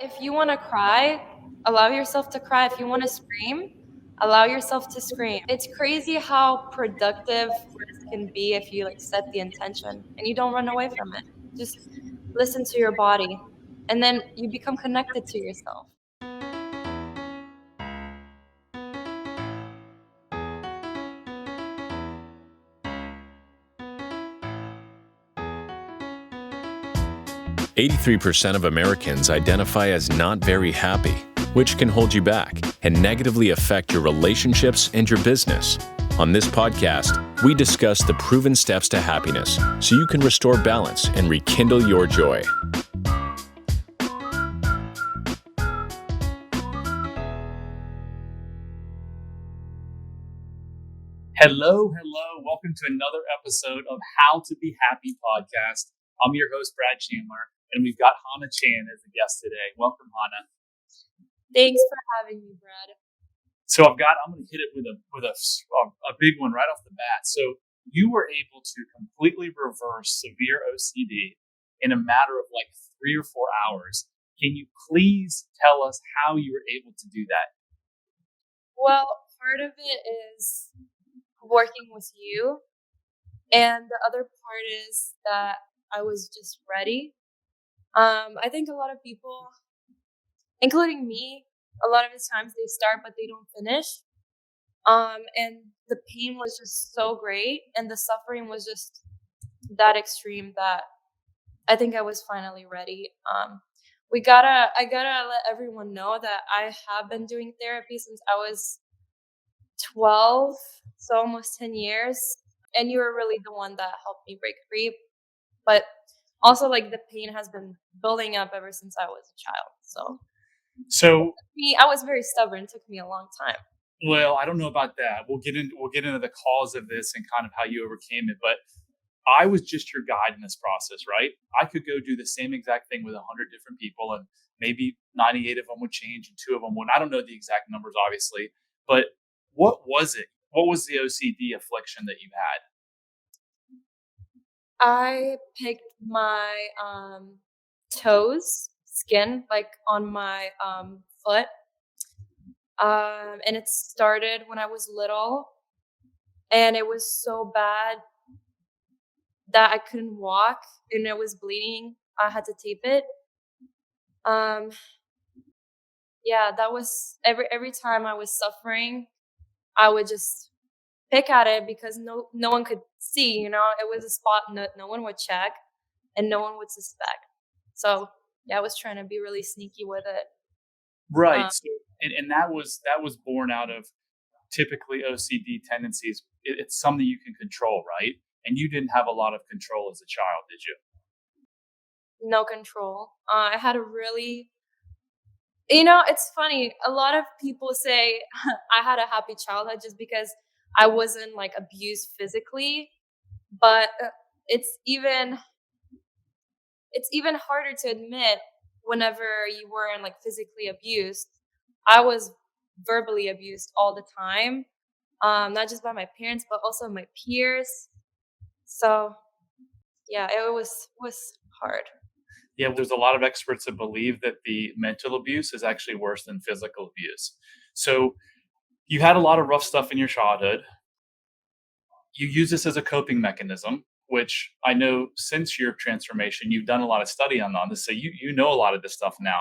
If you want to cry, allow yourself to cry. If you want to scream, allow yourself to scream. It's crazy how productive rest can be if you like set the intention and you don't run away from it. Just listen to your body and then you become connected to yourself. "83% of Americans identify as not very happy, which can hold you back and negatively affect your relationships and your business. On this podcast, we discuss the proven steps to happiness so you can restore balance and rekindle your joy." Hello. Welcome to another episode of How to Be Happy podcast. I'm your host, Brad Chandler, and we've got Hana Chan as a guest today. Welcome, Hana. Thanks for having me, Brad. So I'm going to hit it with a big one right off the bat. So you were able to completely reverse severe OCD in a matter of like 3 or 4 hours. Can you please tell us how you were able to do that? Well, part of it is working with you, and the other part is that I was just ready. I think a lot of people, including me, a lot of the times they start but they don't finish. And the pain was just so great, and the suffering was just that extreme that I think I was finally ready. I gotta let everyone know that I have been doing therapy since I was 12, so almost 10 years. And you were really the one that helped me break free. But also, like, the pain has been building up ever since I was a child. So I was very stubborn. It took me a long time. Well, I don't know about that. We'll get into the cause of this and kind of how you overcame it. But I was just your guide in this process, right? I could go do the same exact thing with 100 different people, and maybe 98 of them would change and 2 of them wouldn't. I don't know the exact numbers, obviously, but what was it? What was the OCD affliction that you had? I picked my toes, skin, like on my foot. And it started when I was little, and it was so bad that I couldn't walk and it was bleeding. I had to tape it. Um, yeah, that was every time I was suffering, I would just pick at it because no one could see. It was a spot no one would check, and no one would suspect. So yeah, I was trying to be really sneaky with it. Right. Um, So, and that was born out of typically OCD tendencies. It's something you can control, right? And you didn't have a lot of control as a child, did you? no control. I had a really, it's funny. A lot of people say I had a happy childhood just because I wasn't like abused physically, but it's even harder to admit whenever you weren't like physically abused. I was verbally abused all the time, not just by my parents but also my peers. So yeah, it was hard. Yeah, there's a lot of experts that believe that the mental abuse is actually worse than physical abuse. So you had a lot of rough stuff in your childhood. You use this as a coping mechanism, which I know since your transformation, you've done a lot of study on this. So you know a lot of this stuff now.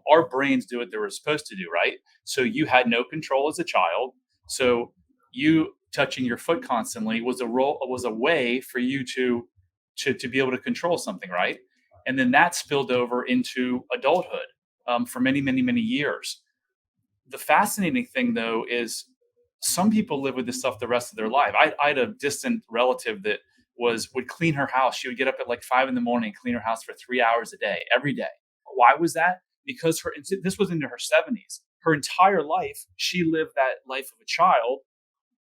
Our brains do what they were supposed to do, right? So you had no control as a child. So you touching your foot constantly was a way for you to be able to control something, right? And then that spilled over into adulthood for many years. The fascinating thing, though, is some people live with this stuff the rest of their life. I had a distant relative that would clean her house. She would get up at like 5 in the morning, clean her house for 3 hours a day, every day. Why was that? Because this was into her 70s. Her entire life, she lived that life of a child,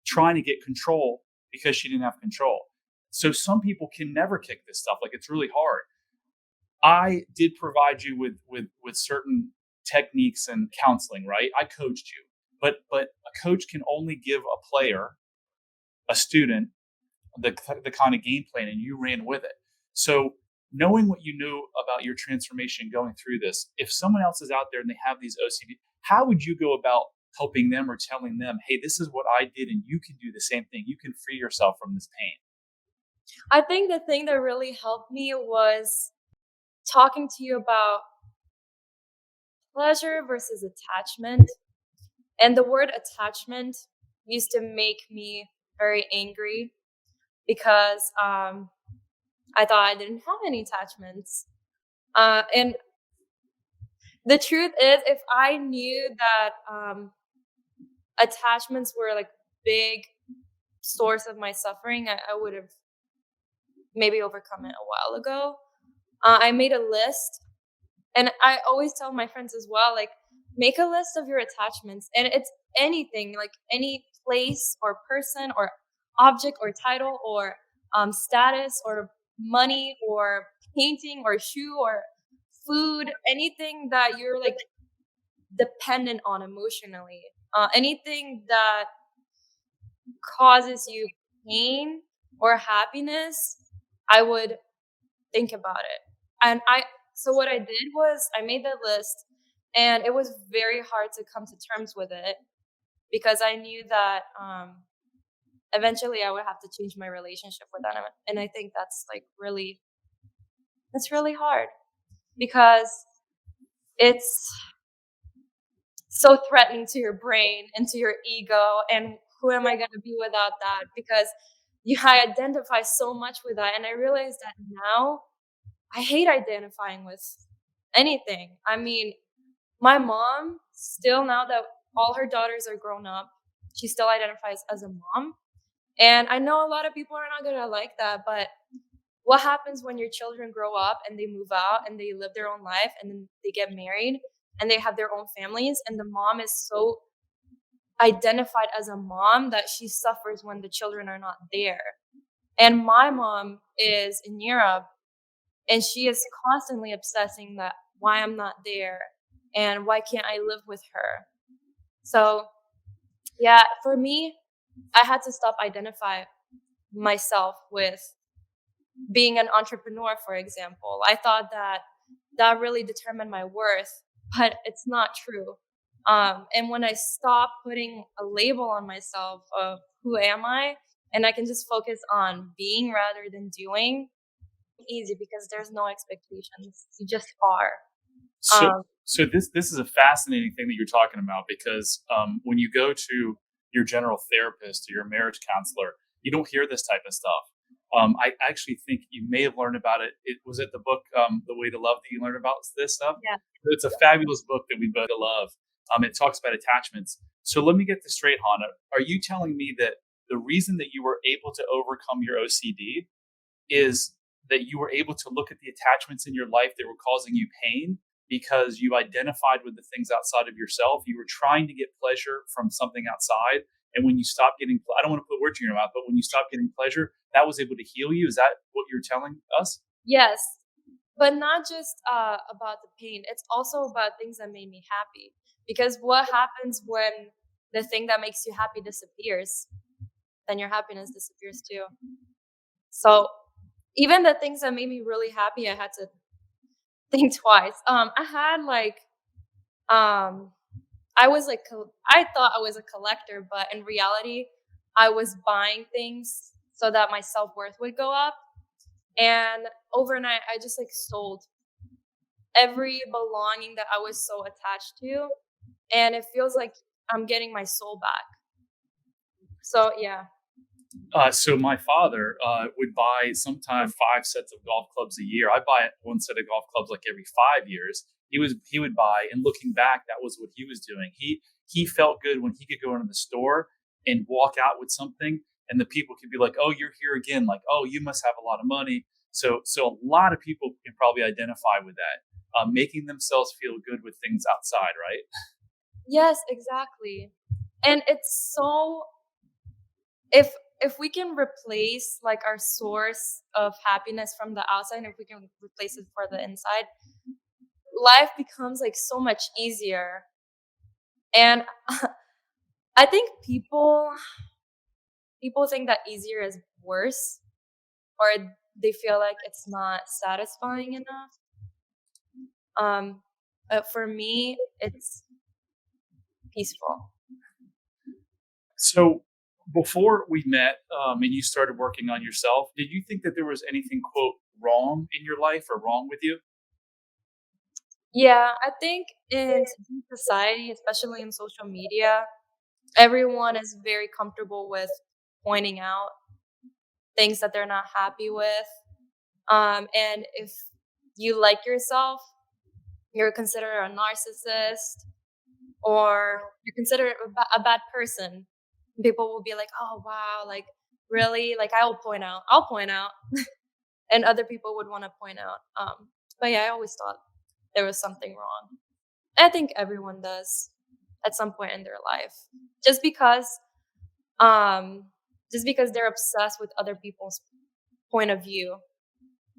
trying to get control because she didn't have control. So some people can never kick this stuff. Like, it's really hard. I did provide you with certain techniques and counseling, right? I coached you, but a coach can only give a player, a student, the kind of game plan, and you ran with it. So knowing what you know about your transformation going through this, if someone else is out there and they have these OCD, how would you go about helping them or telling them, hey, this is what I did and you can do the same thing? You can free yourself from this pain. I think the thing that really helped me was talking to you about pleasure versus attachment. And the word attachment used to make me very angry because I thought I didn't have any attachments. And the truth is, if I knew that attachments were like big source of my suffering, I would have maybe overcome it a while ago. I made a list, and I always tell my friends as well, like, make a list of your attachments, and it's anything, like any place or person or object or title or status or money or painting or shoe or food, anything that you're like dependent on emotionally, anything that causes you pain or happiness, I would think about it. And so what I did was I made that list, and it was very hard to come to terms with it because I knew that eventually I would have to change my relationship with them. And I think that's really hard because it's so threatening to your brain and to your ego. And who am I going to be without that? Because I identify so much with that. And I realize that now I hate identifying with anything. I mean, my mom, still, now that all her daughters are grown up, she still identifies as a mom. And I know a lot of people are not going to like that, but what happens when your children grow up and they move out and they live their own life and then they get married and they have their own families, and the mom is so identified as a mom that she suffers when the children are not there. And my mom is in Europe, and she is constantly obsessing that why I'm not there and why can't I live with her. So yeah, for me, I had to stop identify myself with being an entrepreneur, for example. I thought that that really determined my worth, but it's not true. And when I stop putting a label on myself of who am I, and I can just focus on being rather than doing, easy because there's no expectations. You just are. So, Um, so this is a fascinating thing that you're talking about because when you go to your general therapist or your marriage counselor, you don't hear this type of stuff. I actually think you may have learned about it. It was it the book, The Way to Love, that you learned about this stuff. yeah. It's a fabulous book that we both love. It talks about attachments. So let me get this straight, Hana. Are you telling me that the reason that you were able to overcome your OCD is that you were able to look at the attachments in your life that were causing you pain because you identified with the things outside of yourself? You were trying to get pleasure from something outside. And when you stopped getting, I don't want to put words in your mouth, but when you stopped getting pleasure, that was able to heal you. Is that what you're telling us? Yes, but not just about the pain. It's also about things that made me happy. Because what happens when the thing that makes you happy disappears? Then your happiness disappears too. So even the things that made me really happy, I had to think twice. I had like um I was like I thought I was a collector, but in reality, I was buying things so that my self-worth would go up. And overnight, I just like sold every belonging that I was so attached to, and it feels like I'm getting my soul back. So yeah. So my father would buy sometimes 5 sets of golf clubs a year. I buy one set of golf clubs like every 5 years. He would buy, and looking back, that was what he was doing. He felt good when he could go into the store and walk out with something, and the people could be like, "Oh, you're here again!" Like, "Oh, you must have a lot of money." So a lot of people can probably identify with that, making themselves feel good with things outside, right? Yes, exactly. And it's so, if we can replace like our source of happiness from the outside, if we can replace it for the inside, life becomes like so much easier. And I think people think that easier is worse, or they feel like it's not satisfying enough. Um, but for me, it's peaceful. So before we met, and you started working on yourself, did you think that there was anything quote wrong in your life or wrong with you? Yeah, I think in today's society, especially in social media, everyone is very comfortable with pointing out things that they're not happy with. And if you like yourself, you're considered a narcissist or you're considered a bad person. People will be like, "Oh wow, like really?" Like I'll point out, and other people would want to point out. But yeah, I always thought there was something wrong. I think everyone does at some point in their life, just because um, just because they're obsessed with other people's point of view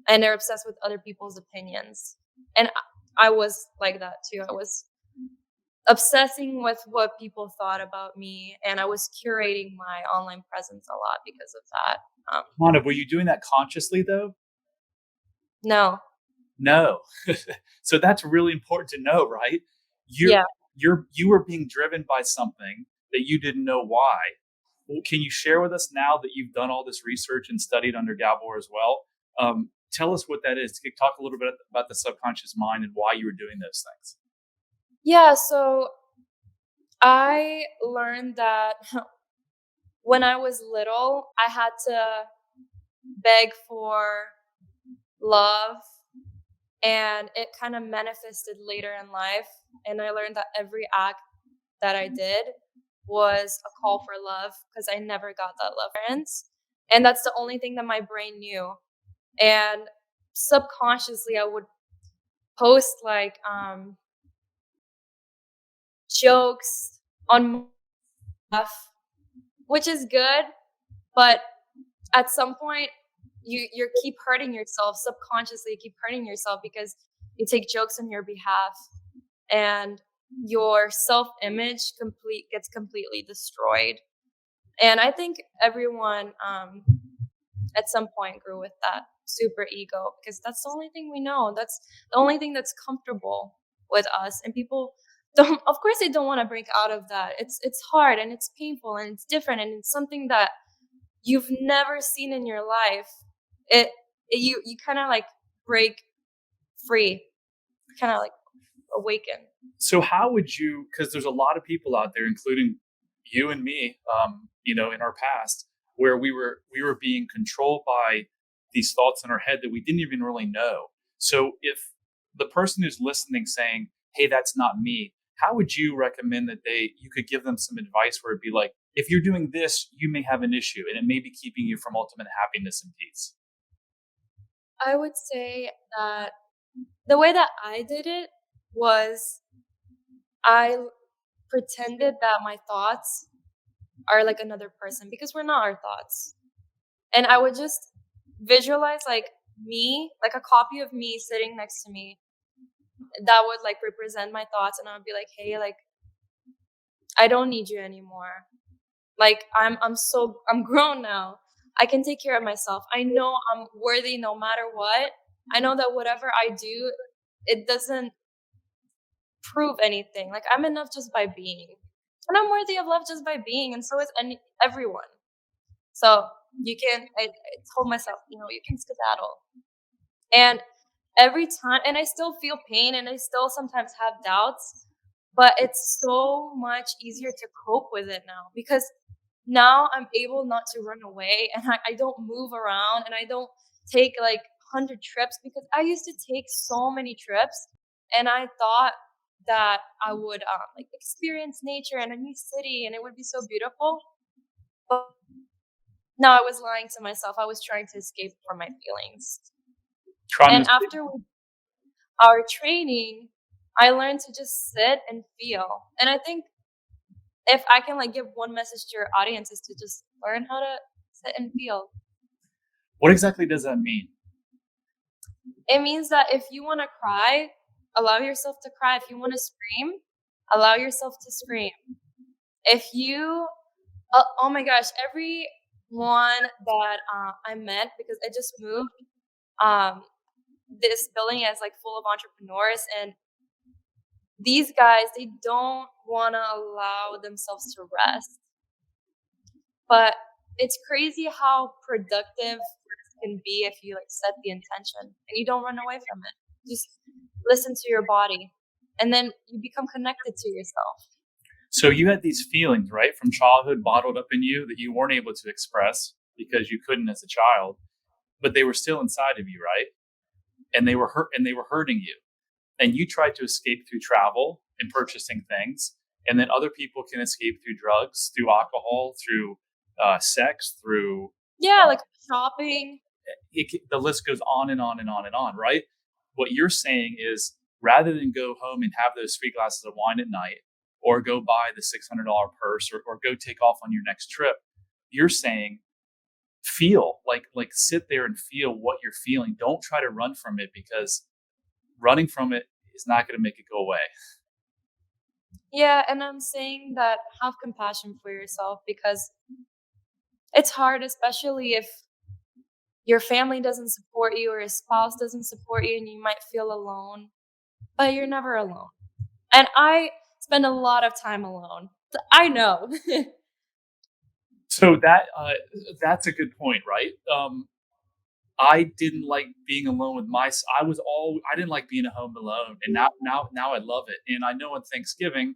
and they're obsessed with other people's opinions. And I was like that too. I was obsessing with what people thought about me, and I was curating my online presence a lot because of that. Hana, were you doing that consciously though? No, No. So that's really important to know, right? You're yeah, you were being driven by something that you didn't know why. Well, can you share with us now that you've done all this research and studied under Gabor as well? Tell us what that is. Talk a little bit about the subconscious mind and why you were doing those things. yeah. So I learned that when I was little, I had to beg for love, and it kind of manifested later in life. And I learned that every act that I did was a call for love because I never got that love from parents. And that's the only thing that my brain knew. And subconsciously, I would post like jokes on stuff, which is good, but at some point, you keep hurting yourself subconsciously. You keep hurting yourself because you take jokes on your behalf, and your self-image gets completely destroyed. And I think everyone at some point grew with that super ego because that's the only thing we know. That's the only thing that's comfortable with us. And people don't, of course, they don't want to break out of that. It's hard and it's painful and it's different and it's something that you've never seen in your life. You kind of like break free, kind of like awaken. So how would you? Because there's a lot of people out there, including you and me, in our past, where we were being controlled by these thoughts in our head that we didn't even really know. So if the person who's listening saying, "Hey, that's not me," how would you recommend that you could give them some advice where it'd be like, if you're doing this, you may have an issue, and it may be keeping you from ultimate happiness and peace. I would say that the way that I did it was I pretended that my thoughts are like another person because we're not our thoughts. And I would just visualize like me, like a copy of me sitting next to me that would like represent my thoughts. And I would be like, hey, like, I don't need you anymore. Like, I'm grown now. I can take care of myself. I know I'm worthy no matter what. I know that whatever I do, it doesn't prove anything. Like, I'm enough just by being. And I'm worthy of love just by being. And so is everyone. So I told myself, you can skedaddle. And every time, and I still feel pain and I still sometimes have doubts, but it's so much easier to cope with it now because now I'm able not to run away and I don't move around and I don't take like 100 trips because I used to take so many trips and I thought that I would like experience nature in a new city and it would be so beautiful. But no, I was lying to myself. I was trying to escape from my feelings. Trying to And after our training, I learned to just sit and feel. And I think if I can like give one message to your audience is to just learn how to sit and feel. What exactly does that mean? It means that if you want to cry, allow yourself to cry. If you want to scream, allow yourself to scream. If you, oh my gosh, everyone that I met because I just moved, Um, this building is like full of entrepreneurs, and these guys, they don't want to allow themselves to rest. But it's crazy how productive rest can be if you like set the intention and you don't run away from it. Just listen to your body, and then you become connected to yourself. So you had these feelings, right, from childhood bottled up in you that you weren't able to express because you couldn't as a child, but they were still inside of you, right? And they were hurting you. And you tried to escape through travel and purchasing things. And then other people can escape through drugs, through alcohol, through sex, through Yeah, like shopping. the list goes on and on and on and on, right? What you're saying is rather than go home and have those 3 glasses of wine at night or go buy the $600 purse or go take off on your next trip, you're saying feel like sit there and feel what you're feeling. Don't try to run from it because running from it is not going to make it go away. Yeah, and I'm saying that have compassion for yourself because it's hard, especially if your family doesn't support you or your spouse doesn't support you and you might feel alone, but you're never alone. And I spend a lot of time alone. I know. So that's a good point, right? I didn't like being alone with I didn't like being at home alone, and now I love it. And I know on Thanksgiving,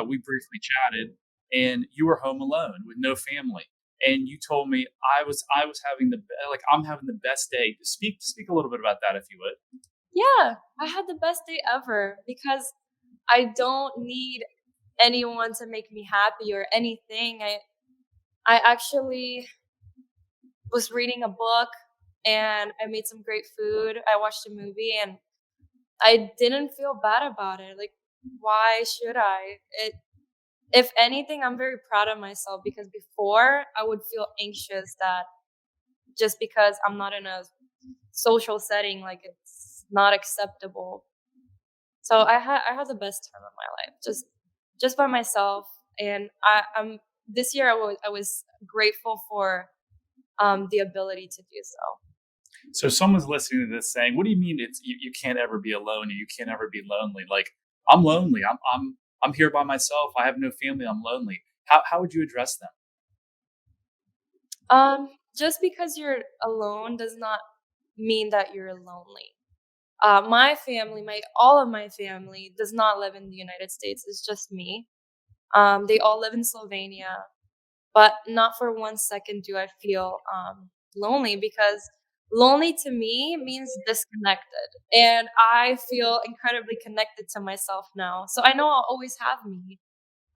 we briefly chatted, and you were home alone with no family, and you told me I was having I'm having the best day. Speak a little bit about that if you would. Yeah, I had the best day ever because I don't need anyone to make me happy or anything. I actually was reading a book and I made some great food. I watched a movie and I didn't feel bad about it. Like, why should I? If anything, I'm very proud of myself because before I would feel anxious that just because I'm not in a social setting, like it's not acceptable. So I had the best time of my life, just by myself. And I'm this year I was grateful for the ability to do so. So someone's listening to this saying, "What do you mean you can't ever be alone and you can't ever be lonely?" Like I'm lonely. I'm here by myself. I have no family. I'm lonely. How would you address them? Just because you're alone does not mean that you're lonely. My family, my all of my family does not live in the United States. It's just me. They all live in Slovenia, but not for 1 second do I feel lonely because lonely to me means disconnected, and I feel incredibly connected to myself now. So I know I'll always have me.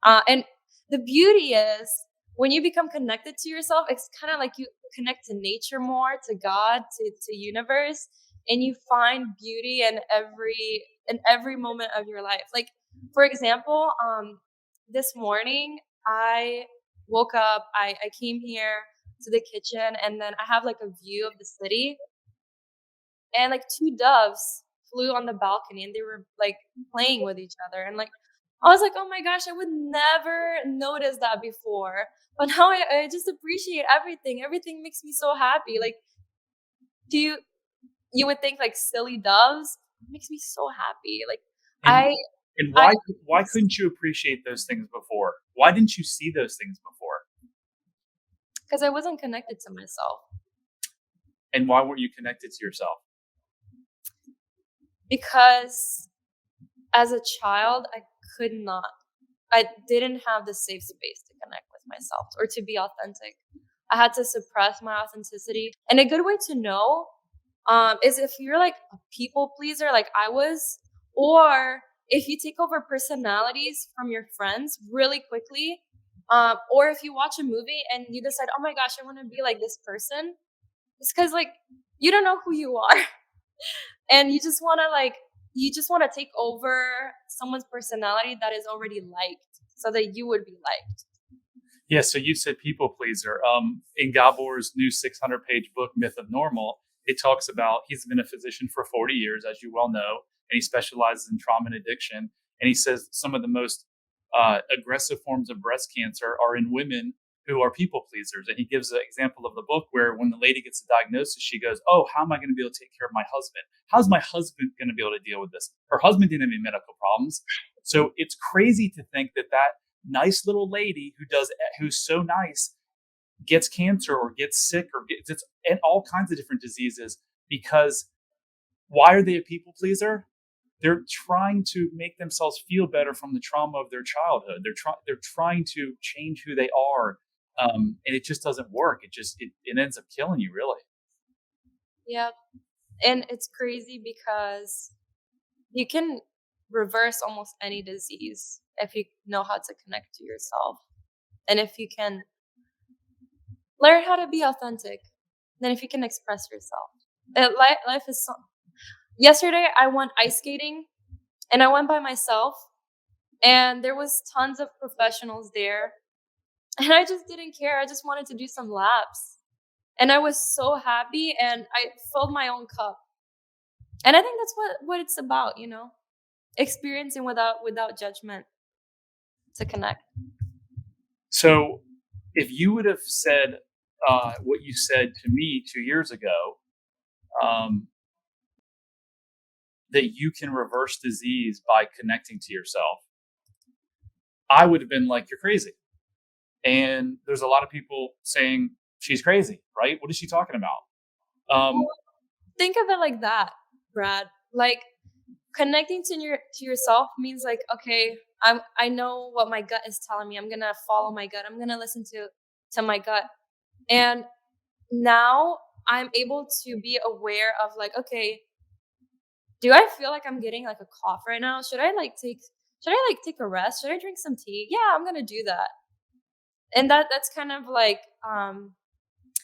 And the beauty is when you become connected to yourself, it's kind of like you connect to nature more, to God, to universe, and you find beauty in every moment of your life. Like for example, this morning I woke up, I came here to the kitchen, and then I have like a view of the city, and like two doves flew on the balcony and they were like playing with each other, and like I was like, oh my gosh, I would never notice that before, but now I just appreciate everything. Everything makes me so happy. Like, do you would think like silly doves, it makes me so happy. Like And i and i why couldn't you appreciate those things before? Why didn't you see those things before? because I wasn't connected to myself, And why weren't you connected to yourself? because as a child could not I didn't have the safe space to connect with myself or to be authentic. I had to suppress my authenticity. And a good way to know is if you're like a people pleaser, like I was, or if you take over personalities from your friends really quickly, or if you watch a movie and you decide, oh my gosh, I want to be like this person, it's because like you don't know who you are, and you just want to take over someone's personality that is already liked so that you would be liked. Yeah, so you said people pleaser. In Gabor's new 600-page book, Myth of Normal, it talks about he's been a physician for 40 years, as you well know, and he specializes in trauma and addiction. And he says some of the most aggressive forms of breast cancer are in women who are people pleasers. And he gives an example of the book where when the lady gets the diagnosis, she goes, "Oh, how am I going to be able to take care of my husband? How's my husband going to be able to deal with this?" Her husband didn't have any medical problems. So it's crazy to think that nice little lady who's so nice gets cancer or gets sick or gets and all kinds of different diseases because why are they a people pleaser? They're trying to make themselves feel better from the trauma of their childhood. They're trying to change who they are, and it just doesn't work. It ends up killing you, really. Yep. And it's crazy because you can reverse almost any disease if you know how to connect to yourself. And if you can learn how to be authentic, then if you can express yourself. Life is so. Yesterday, I went ice skating and I went by myself, and there was tons of professionals there. And I just didn't care. I just wanted to do some laps. And I was so happy and I filled my own cup. And I think that's what it's about, experiencing without judgment to connect. So, if you would have said what you said to me 2 years ago, that you can reverse disease by connecting to yourself, I would have been like, "You're crazy." And there's a lot of people saying she's crazy, right? What is she talking about? Well, think of it like that, Brad. Like connecting to yourself means like, okay, I know what my gut is telling me. I'm gonna follow my gut. I'm gonna listen to my gut. And now I'm able to be aware of like, okay, do I feel like I'm getting like a cough right now? Should I like take a rest? Should I drink some tea? Yeah, I'm gonna do that. And that's kind of like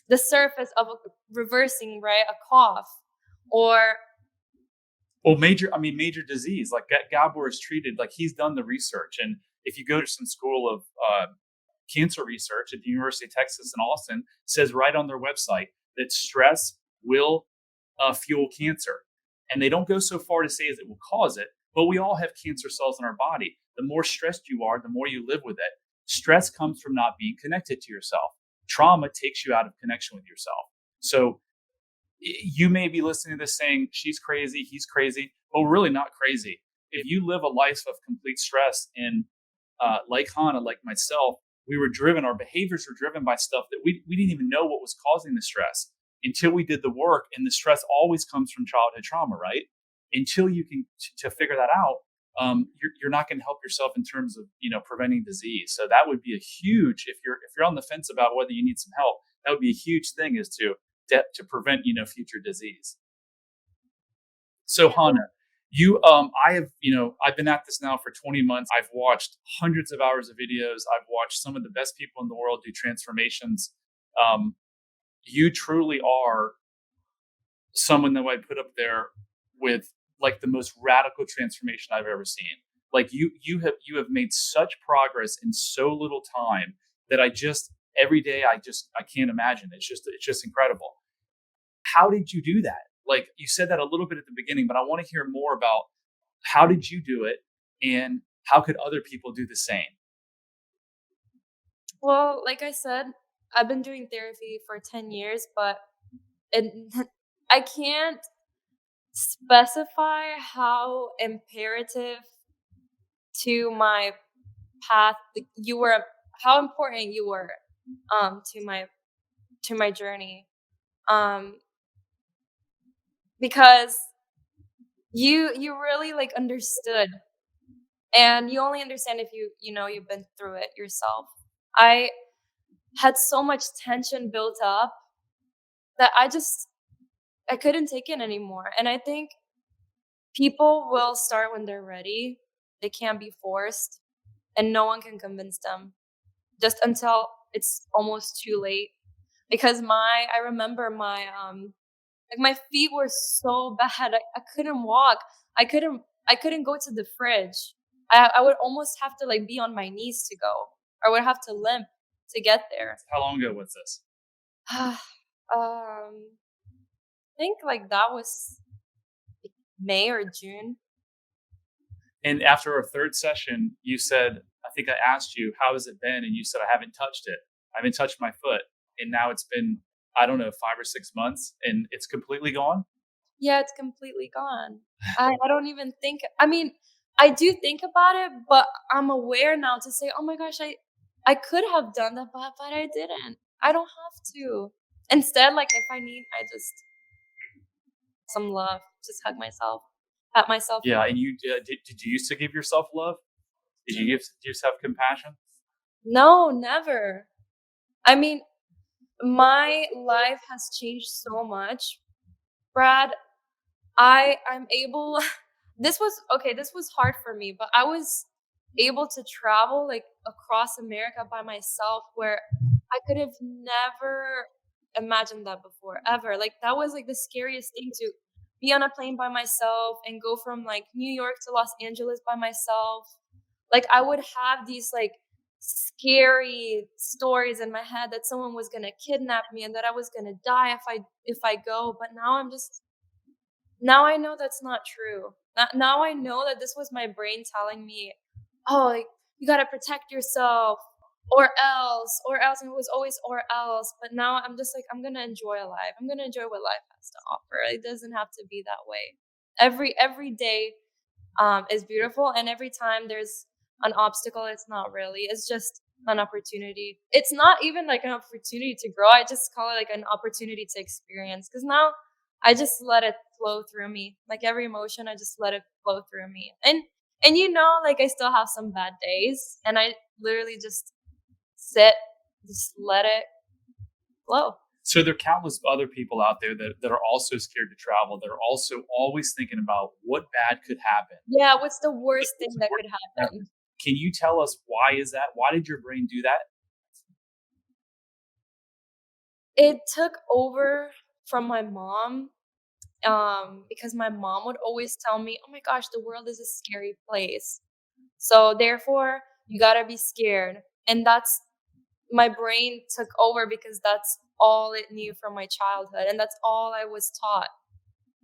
the surface of reversing, right? A cough or Well, major disease like Gabor is treated like he's done the research, and if you go to some school of cancer research at the University of Texas in Austin, says right on their website that stress will fuel cancer, and they don't go so far to say as it will cause it, but we all have cancer cells in our body. The more stressed you are, the more you live with it. Stress comes from not being connected to yourself. Trauma takes you out of connection with yourself. So you may be listening to this saying she's crazy, he's crazy, but we're really not crazy. If you live a life of complete stress and like Hana, like myself, our behaviors were driven by stuff that we didn't even know what was causing the stress until we did the work. And the stress always comes from childhood trauma, right? Until you can to figure that out, you're not going to help yourself in terms of preventing disease. So that would be a huge, if you're on the fence about whether you need some help, that would be a huge thing is to prevent future disease. So Hana, I've been at this now for 20 months. I've watched hundreds of hours of videos. I've watched some of the best people in the world do transformations. You truly are someone that I put up there with like the most radical transformation I've ever seen. Like you have made such progress in so little time that every day I can't imagine. It's just incredible. How did you do that? Like you said that a little bit at the beginning, but I want to hear more about how did you do it and how could other people do the same? well, like I said, I've been doing therapy for 10 years, but it, I can't specify how imperative to my path you were, how important you were to my journey. Um because you really like understood, and you only understand if you've been through it yourself. I had so much tension built up that I couldn't take it anymore. And I think people will start when they're ready. They can't be forced, and no one can convince them just until it's almost too late. Because I remember my like my feet were so bad. I couldn't walk. I couldn't go to the fridge. I would almost have to like be on my knees to go. Or I would have to limp to get there. How long ago was this? I think like that was May or June. And after our third session, you said, I think I asked you, how has it been? And you said, I haven't touched it. I haven't touched my foot. And now it's been, I don't know, 5 or 6 months and it's completely gone. Yeah, it's completely gone. I don't even think I mean, I do think about it, but I'm aware now to say, "Oh my gosh, I could have done that, but I didn't. I don't have to." Instead, like, if I need, I just some love, just hug myself, pat myself on Yeah. the And you did you used to give yourself love? Did you give yourself compassion? No, never. I mean, my life has changed so much, Brad. I'm able this was hard for me, but I was able to travel like across America by myself where I could have never imagined that before, ever. Like that was like the scariest thing to be on a plane by myself and go from like New York to Los Angeles by myself. Like I would have these like scary stories in my head that someone was going to kidnap me and that I was going to die if I go, but now I'm just now I know that's not true. Now I know that this was my brain telling me, "Oh, like, you gotta protect yourself, or else," and it was always "or else," but now I'm just like, "I'm gonna enjoy life. I'm gonna enjoy what life has to offer. It doesn't have to be that way." Every day is beautiful. And every time there's an obstacle, it's not really. It's just an opportunity. It's not even like an opportunity to grow. I just call it like an opportunity to experience. Because now I just let it flow through me. Like every emotion, I just let it flow through me. And like I still have some bad days, and I literally just sit, just let it flow. So there are countless other people out there that are also scared to travel. They're also always thinking about what bad could happen. Yeah, what's the What's worst thing the that worst could that could happen? happen? Can you tell us why is that? Why did your brain do that? It took over from my mom, because my mom would always tell me, "Oh my gosh, the world is a scary place. So therefore, you gotta be scared." And that's my brain took over because that's all it knew from my childhood, and that's all I was taught.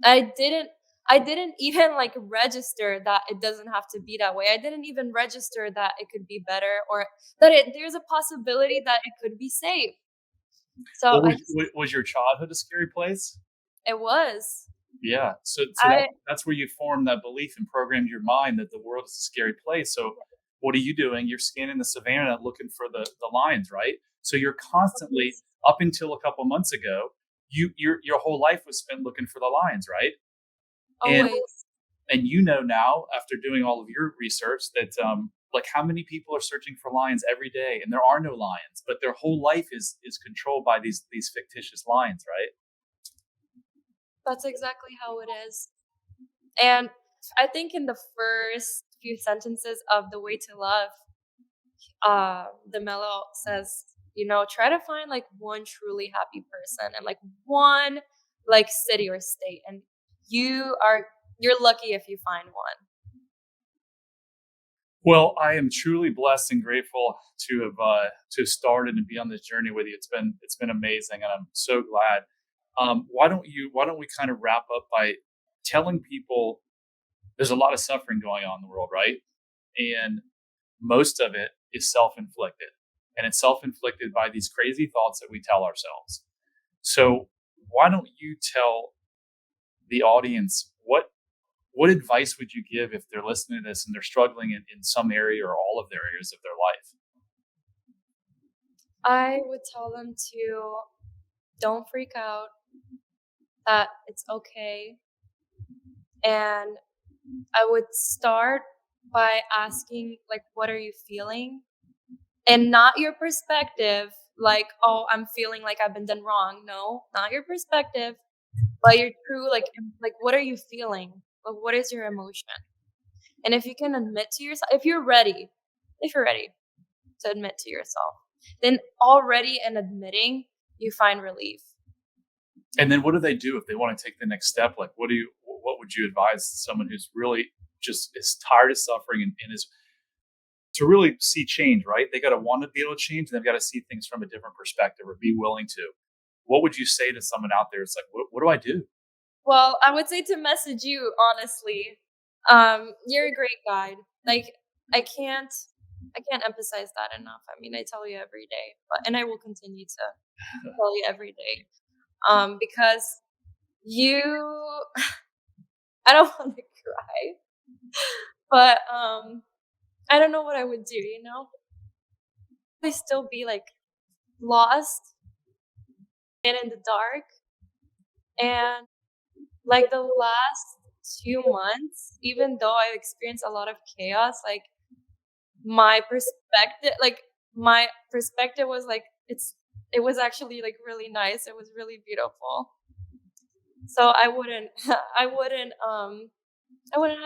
I didn't I didn't even like register that it doesn't have to be that way. I didn't even register that it could be better or that there's a possibility that it could be safe. So Well, I just was your childhood a scary place? it was. Yeah. So I that's where you formed that belief and programmed your mind that the world is a scary place. So what are you doing? You're scanning the savannah looking for the lions, right? So you're constantly up until a couple months ago, your whole life was spent looking for the lions, right? And always. you know now after doing all of your research that like how many people are searching for lions every day and there are no lions, but their whole life is controlled by these fictitious lions, right? That's exactly how it is. And I think in the first few sentences of The Way to Love, the mellow says, try to find like one truly happy person and like one like city or state. And you're lucky if you find one. Well, I am truly blessed and grateful to have started and be on this journey with you. It's been amazing, and I'm so glad. Why don't we kind of wrap up by telling people there's a lot of suffering going on in the world, right? And most of it is self-inflicted, and it's self-inflicted by these crazy thoughts that we tell ourselves. So why don't you tell the audience what advice would you give if they're listening to this and they're struggling in some area or all of their areas of their life? I would tell them to don't freak out, that it's okay. And I would start by asking, like, what are you feeling? And not your perspective, like, oh, I'm feeling like I've been done wrong. No, not your perspective, but your true, like, what are you feeling? Like, what is your emotion? And if you can admit to yourself, if you're ready to admit to yourself, then already in admitting, you find relief. And then what do they do if they want to take the next step? Like, what would you advise someone who's really just is tired of suffering and is to really see change, right? They got to want to be able to change. And they've got to see things from a different perspective or be willing to. What would you say to someone out there? It's like, what do I do? Well, I would say to message you honestly. You're a great guide. Like I can't. I can't emphasize that enough. I mean, I tell you every day, and I will continue to tell you every day. Because you, I don't want to cry, but I don't know what I would do. I still be like lost and in the dark, and like the last 2 months, even though I experienced a lot of chaos, like my perspective was like it was actually like really nice. It was really beautiful. So I wouldn't have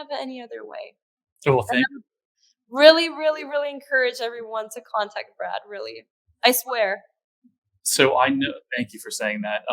it any other way. So, well, And thank I would really, really, really encourage everyone to contact Brad, really. I swear. So I know. Thank you for saying that.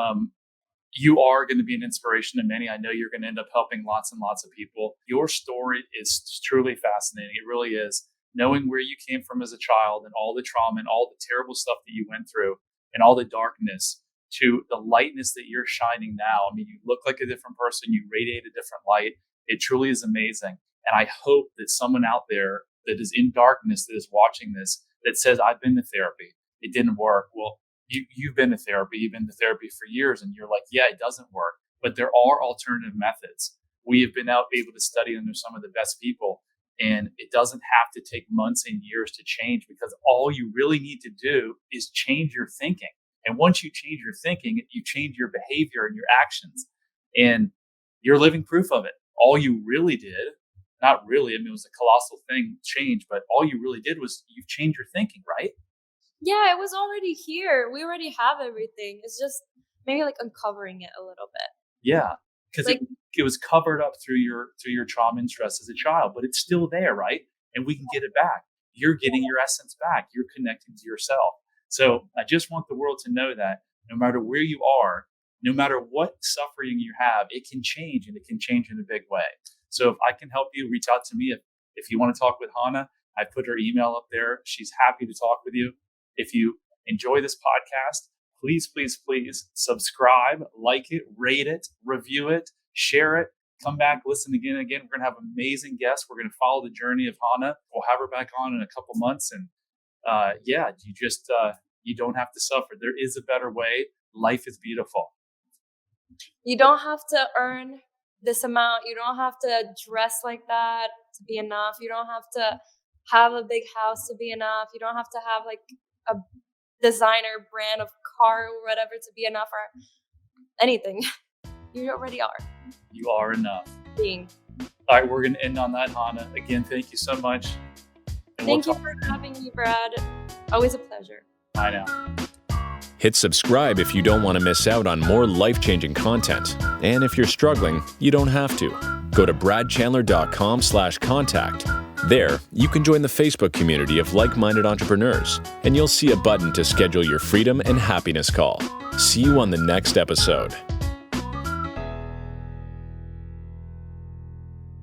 You are going to be an inspiration to many. I know you're going to end up helping lots and lots of people. Your story is truly fascinating. It really is. Knowing where you came from as a child and all the trauma and all the terrible stuff that you went through and all the darkness to the lightness that you're shining now. I mean, you look like a different person. You radiate a different light. It truly is amazing. And I hope that someone out there that is in darkness that is watching this that says, I've been to therapy. It didn't work. Well, you've been to therapy. You've been to therapy for years. And you're like, yeah, it doesn't work. But there are alternative methods. We have been able to study under some of the best people. And it doesn't have to take months and years to change, because all you really need to do is change your thinking. And once you change your thinking, you change your behavior and your actions. And you're living proof of it. All you really did, not really, I mean, it was a colossal thing, change, but all you really did was you've changed your thinking, right? Yeah, it was already here. We already have everything. It's just maybe like uncovering it a little bit. Yeah, because Like, it was covered up through your trauma and stress as a child, but it's still there, right? And we can get it back. You're getting your essence back. You're connecting to yourself. So I just want the world to know that no matter where you are, no matter what suffering you have, it can change, and it can change in a big way. So if I can help you, reach out to me. If you want to talk with Hana, I put her email up there. She's happy to talk with you. If you enjoy this podcast, please, please, please subscribe, like it, rate it, review it, share it. Come back, listen again and again. We're going to have amazing guests. We're going to follow the journey of Hana. We'll have her back on in a couple months. And you don't have to suffer. There is a better way. Life is beautiful. you don't have to earn this amount. You don't have to dress like that to be enough. You don't have to have a big house to be enough. You don't have to have like a designer brand of car or whatever to be enough, or anything. You already are. You are enough. Being. All right, we're going to end on that, Hana. Again, thank you so much. And Thank you for having me, Brad. Always a pleasure. I know. Hit subscribe if you don't want to miss out on more life-changing content. And if you're struggling, you don't have to. Go to bradchandler.com/contact. There, you can join the Facebook community of like-minded entrepreneurs, and you'll see a button to schedule your freedom and happiness call. See you on the next episode.